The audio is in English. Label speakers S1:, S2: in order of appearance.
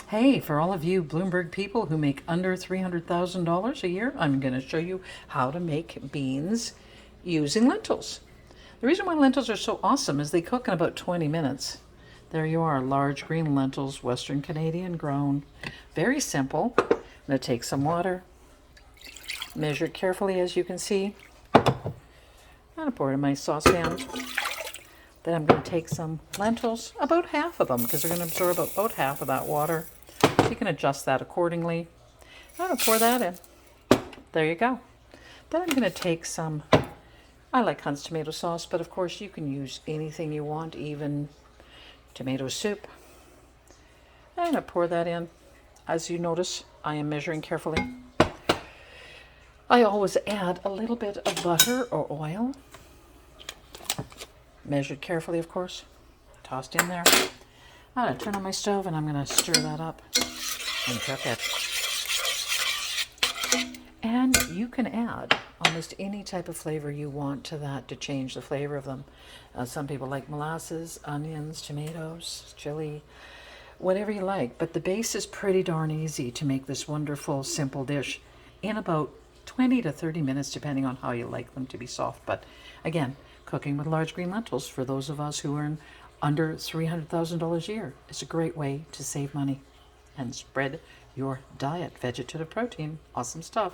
S1: Hey, for all of you Bloomberg people who make under $300,000 a year, I'm going to show you how to make beans using lentils. The reason why lentils are so awesome is they cook in about 20 minutes. There you are, large green lentils, Western Canadian grown. Very simple. I'm going to take some water, measure it carefully as you can see. I'm going to pour it in my saucepan. Then I'm going to take some lentils, about half of them, because they're going to absorb about half of that water. So you can adjust that accordingly. I'm going to pour that in. There you go. Then I'm going to take some, I like Hunt's tomato sauce, but of course you can use anything you want, even tomato soup. I'm going to pour that in. As you notice, I am measuring carefully. I always add a little bit of butter or oil. Measured carefully, of course. Tossed in there. I'm going to turn on my stove and I'm going to stir that up and cook it. And you can add almost any type of flavor you want to that to change the flavor of them. Some people like molasses, onions, tomatoes, chili, whatever you like. But the base is pretty darn easy to make this wonderful, simple dish in about 20 to 30 minutes, depending on how you like them to be soft. But again, cooking with large green lentils for those of us who earn under $300,000 a year is a great way to save money and spread your diet. Vegetative protein, awesome stuff.